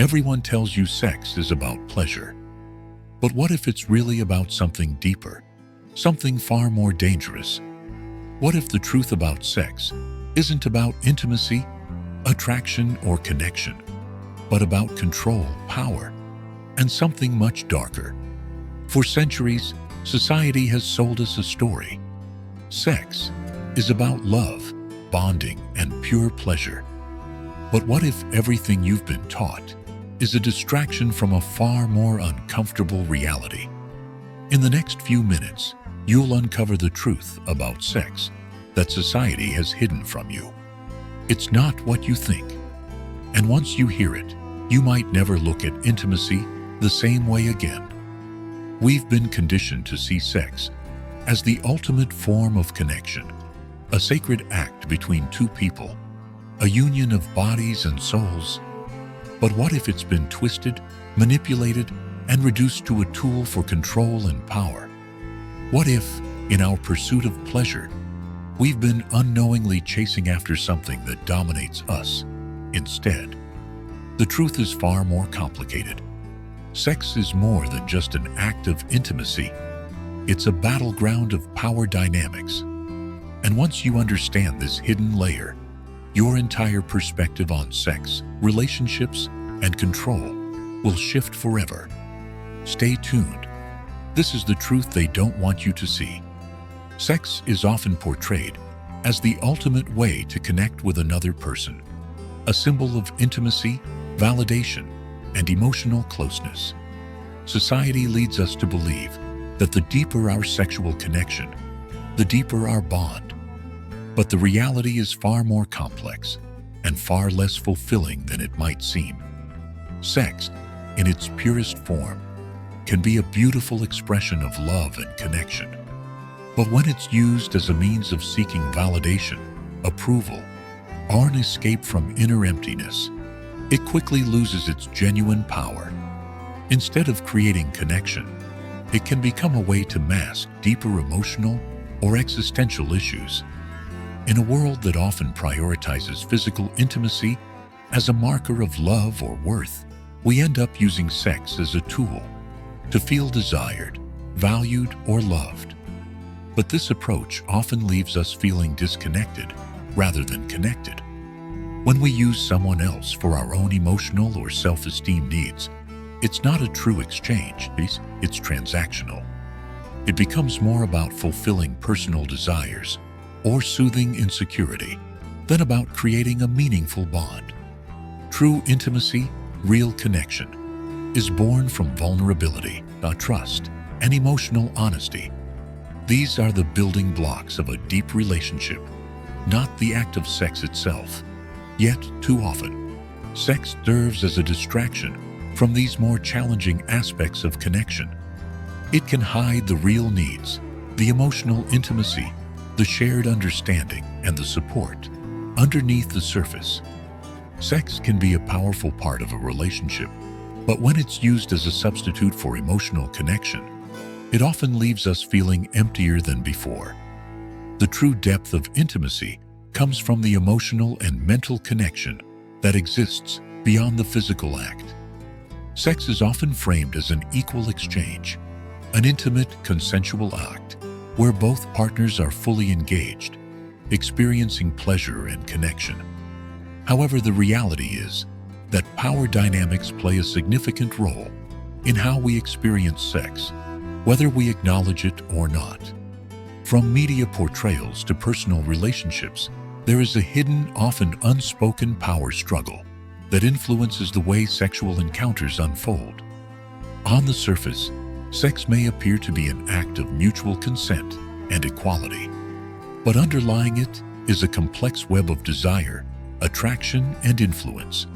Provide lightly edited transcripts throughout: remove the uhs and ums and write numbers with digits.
Everyone tells you sex is about pleasure. But what if it's really about something deeper, something far more dangerous? What if the truth about sex isn't about intimacy, attraction, or connection, but about control, power, and something much darker? For centuries, society has sold us a story. Sex is about love, bonding, and pure pleasure. But what if everything you've been taught is a distraction from a far more uncomfortable reality? In the next few minutes, you'll uncover the truth about sex that society has hidden from you. It's not what you think. And once you hear it, you might never look at intimacy the same way again. We've been conditioned to see sex as the ultimate form of connection, a sacred act between two people, a union of bodies and souls. But what if it's been twisted, manipulated, and reduced to a tool for control and power? What if, in our pursuit of pleasure, we've been unknowingly chasing after something that dominates us instead? The truth is far more complicated. Sex is more than just an act of intimacy. It's a battleground of power dynamics. And once you understand this hidden layer, your entire perspective on sex, relationships, and control will shift forever. Stay tuned. This is the truth they don't want you to see. Sex is often portrayed as the ultimate way to connect with another person, a symbol of intimacy, validation, and emotional closeness. Society leads us to believe that the deeper our sexual connection, the deeper our bond. But the reality is far more complex and far less fulfilling than it might seem. Sex, in its purest form, can be a beautiful expression of love and connection. But when it's used as a means of seeking validation, approval, or an escape from inner emptiness, it quickly loses its genuine power. Instead of creating connection, it can become a way to mask deeper emotional or existential issues. In a world that often prioritizes physical intimacy as a marker of love or worth, we end up using sex as a tool to feel desired, valued, or loved. But this approach often leaves us feeling disconnected rather than connected. When we use someone else for our own emotional or self-esteem needs, it's not a true exchange, it's transactional. It becomes more about fulfilling personal desires or soothing insecurity than about creating a meaningful bond. True intimacy, real connection, is born from vulnerability, trust, and emotional honesty. These are the building blocks of a deep relationship, not the act of sex itself. Yet, too often, sex serves as a distraction from these more challenging aspects of connection. It can hide the real needs, the emotional intimacy, the shared understanding, and the support underneath the surface. Sex can be a powerful part of a relationship, but when it's used as a substitute for emotional connection, it often leaves us feeling emptier than before. The true depth of intimacy comes from the emotional and mental connection that exists beyond the physical act. Sex is often framed as an equal exchange, an intimate, consensual act where both partners are fully engaged, experiencing pleasure and connection. However, the reality is that power dynamics play a significant role in how we experience sex, whether we acknowledge it or not. From media portrayals to personal relationships, there is a hidden, often unspoken power struggle that influences the way sexual encounters unfold. On the surface, sex may appear to be an act of mutual consent and equality, but underlying it is a complex web of desire, attraction, and influence.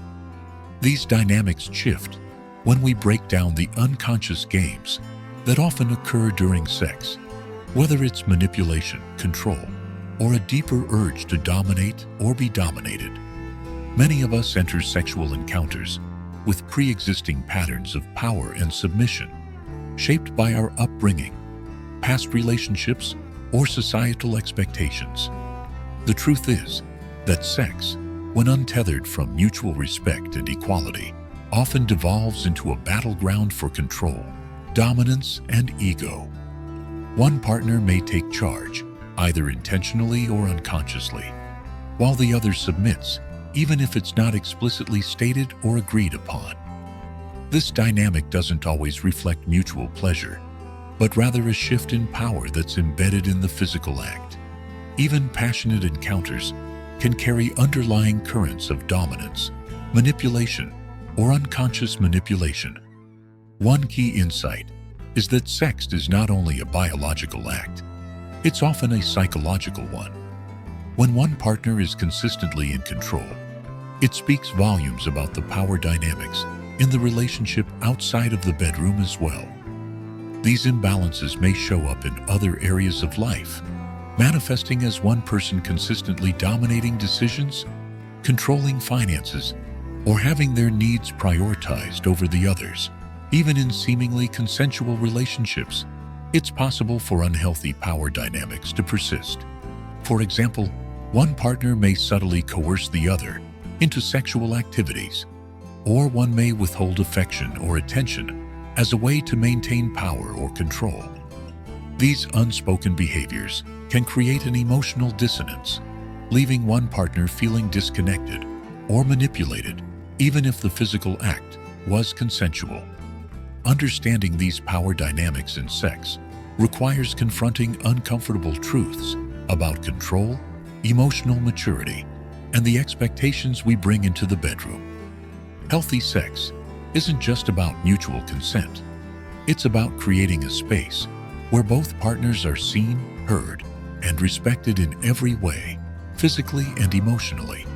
These dynamics shift when we break down the unconscious games that often occur during sex, whether it's manipulation, control, or a deeper urge to dominate or be dominated. Many of us enter sexual encounters with pre-existing patterns of power and submission, shaped by our upbringing, past relationships, or societal expectations. The truth is that sex, when untethered from mutual respect and equality, often devolves into a battleground for control, dominance, and ego. One partner may take charge, either intentionally or unconsciously, while the other submits, even if it's not explicitly stated or agreed upon. This dynamic doesn't always reflect mutual pleasure, but rather a shift in power that's embedded in the physical act. Even passionate encounters can carry underlying currents of dominance, manipulation, or unconscious manipulation. One key insight is that sex is not only a biological act, it's often a psychological one. When one partner is consistently in control, it speaks volumes about the power dynamics in the relationship outside of the bedroom as well. These imbalances may show up in other areas of life, manifesting as one person consistently dominating decisions, controlling finances, or having their needs prioritized over the others. Even in seemingly consensual relationships, it's possible for unhealthy power dynamics to persist. For example, one partner may subtly coerce the other into sexual activities, or one may withhold affection or attention as a way to maintain power or control. These unspoken behaviors can create an emotional dissonance, leaving one partner feeling disconnected or manipulated, even if the physical act was consensual. Understanding these power dynamics in sex requires confronting uncomfortable truths about control, emotional maturity, and the expectations we bring into the bedroom. Healthy sex isn't just about mutual consent. It's about creating a space where both partners are seen, heard, and respected in every way, physically and emotionally.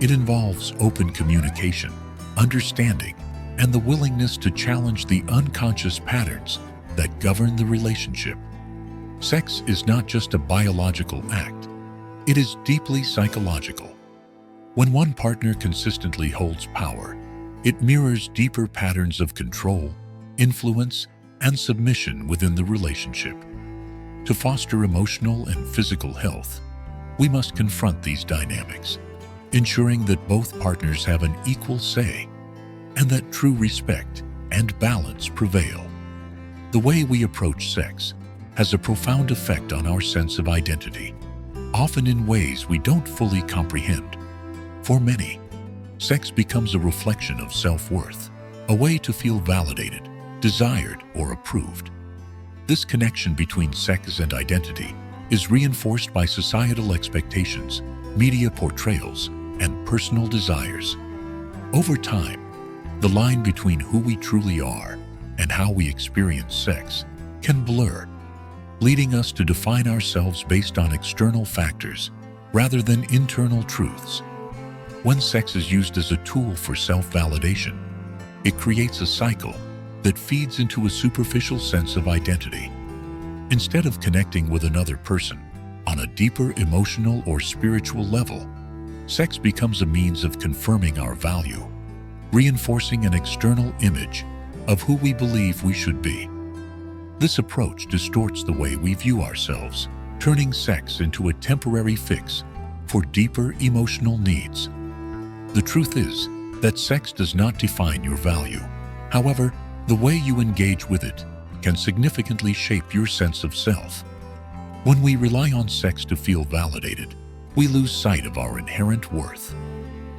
It involves open communication, understanding, and the willingness to challenge the unconscious patterns that govern the relationship. Sex is not just a biological act, it is deeply psychological. When one partner consistently holds power, it mirrors deeper patterns of control, influence, and submission within the relationship. To foster emotional and physical health, we must confront these dynamics, ensuring that both partners have an equal say and that true respect and balance prevail. The way we approach sex has a profound effect on our sense of identity, often in ways we don't fully comprehend. For many, sex becomes a reflection of self-worth, a way to feel validated, desired, or approved. This connection between sex and identity is reinforced by societal expectations, media portrayals, and personal desires. Over time, the line between who we truly are and how we experience sex can blur, leading us to define ourselves based on external factors rather than internal truths. When sex is used as a tool for self-validation, it creates a cycle that feeds into a superficial sense of identity. Instead of connecting with another person on a deeper emotional or spiritual level, sex becomes a means of confirming our value, reinforcing an external image of who we believe we should be. This approach distorts the way we view ourselves, turning sex into a temporary fix for deeper emotional needs. The truth is that sex does not define your value. However, the way you engage with it can significantly shape your sense of self. When we rely on sex to feel validated, we lose sight of our inherent worth.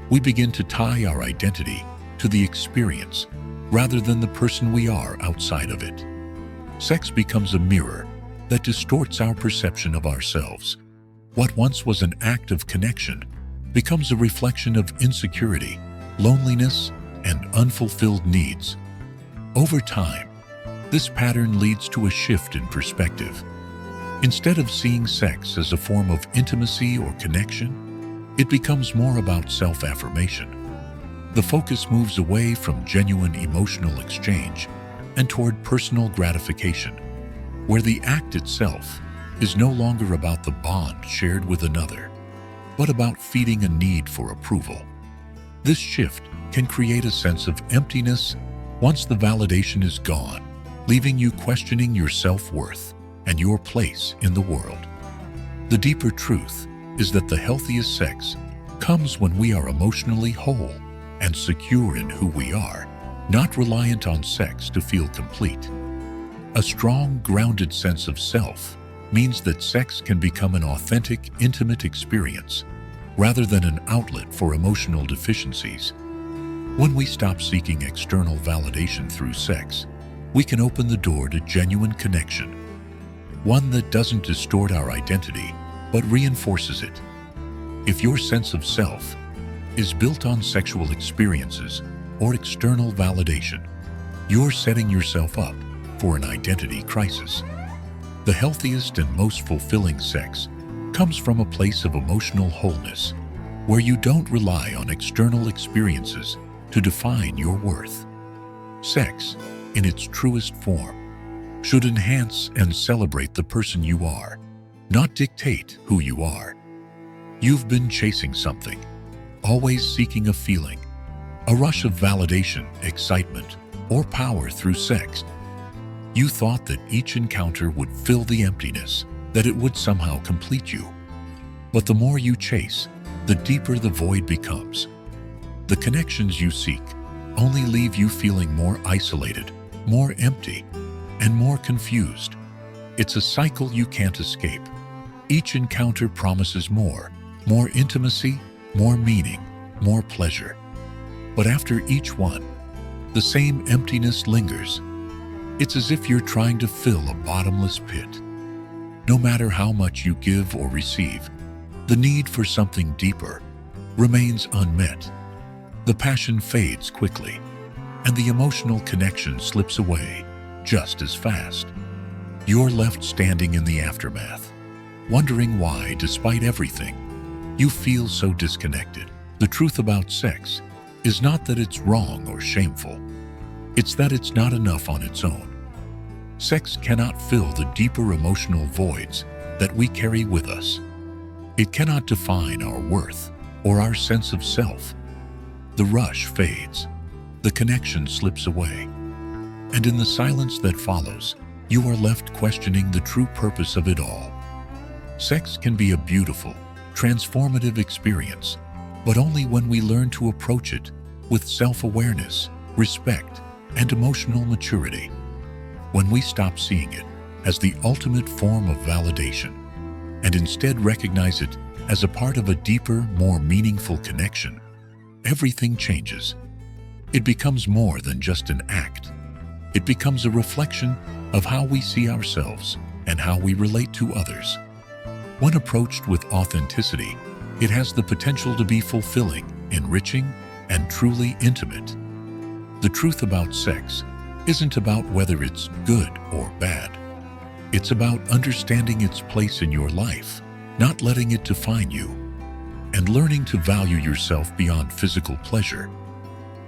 We begin to tie our identity to the experience rather than the person we are outside of it. Sex becomes a mirror that distorts our perception of ourselves. What once was an act of connection becomes a reflection of insecurity, loneliness, and unfulfilled needs. Over time, this pattern leads to a shift in perspective. Instead of seeing sex as a form of intimacy or connection, it becomes more about self-affirmation. The focus moves away from genuine emotional exchange and toward personal gratification, where the act itself is no longer about the bond shared with another, but about feeding a need for approval. This shift can create a sense of emptiness once the validation is gone, leaving you questioning your self-worth and your place in the world. The deeper truth is that the healthiest sex comes when we are emotionally whole, and secure in who we are, not reliant on sex to feel complete. A strong, grounded sense of self means that sex can become an authentic, intimate experience rather than an outlet for emotional deficiencies. When we stop seeking external validation through sex, we can open the door to genuine connection, one that doesn't distort our identity, but reinforces it. If your sense of self is built on sexual experiences or external validation, you're setting yourself up for an identity crisis. The healthiest and most fulfilling sex comes from a place of emotional wholeness, where you don't rely on external experiences to define your worth. Sex, in its truest form, should enhance and celebrate the person you are, not dictate who you are. You've been chasing something, always seeking a feeling, a rush of validation, excitement, or power through sex. You thought that each encounter would fill the emptiness, that it would somehow complete you. But the more you chase, the deeper the void becomes. The connections you seek only leave you feeling more isolated, more empty, and more confused. It's a cycle you can't escape. Each encounter promises more intimacy, more meaning, more pleasure. But after each one, the same emptiness lingers. It's as if you're trying to fill a bottomless pit. No matter how much you give or receive, the need for something deeper remains unmet. The passion fades quickly, and the emotional connection slips away just as fast. You're left standing in the aftermath, wondering why, despite everything, you feel so disconnected. The truth about sex is not that it's wrong or shameful. It's that it's not enough on its own. Sex cannot fill the deeper emotional voids that we carry with us. It cannot define our worth or our sense of self. The rush fades, the connection slips away, and in the silence that follows, you are left questioning the true purpose of it all. Sex can be a beautiful, transformative experience, but only when we learn to approach it with self-awareness, respect, and emotional maturity. When we stop seeing it as the ultimate form of validation and instead recognize it as a part of a deeper, more meaningful connection, everything changes. It becomes more than just an act. It becomes a reflection of how we see ourselves and how we relate to others. When approached with authenticity, it has the potential to be fulfilling, enriching, and truly intimate. The truth about sex isn't about whether it's good or bad. It's about understanding its place in your life, not letting it define you, and learning to value yourself beyond physical pleasure.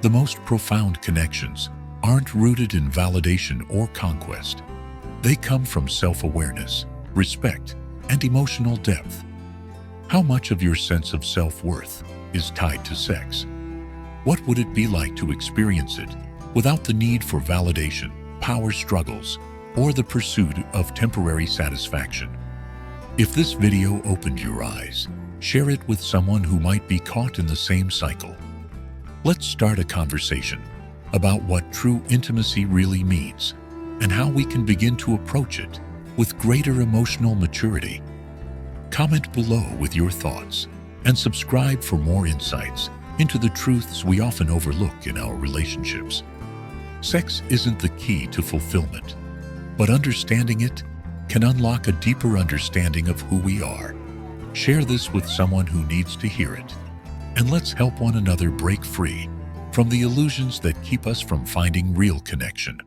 The most profound connections aren't rooted in validation or conquest. They come from self-awareness, respect, and emotional depth. How much of your sense of self-worth is tied to sex? What would it be like to experience it without the need for validation, power struggles, or the pursuit of temporary satisfaction? If this video opened your eyes, share it with someone who might be caught in the same cycle. Let's start a conversation about what true intimacy really means and how we can begin to approach it with greater emotional maturity. Comment below with your thoughts and subscribe for more insights into the truths we often overlook in our relationships. Sex isn't the key to fulfillment, but understanding it can unlock a deeper understanding of who we are. Share this with someone who needs to hear it, and let's help one another break free from the illusions that keep us from finding real connection.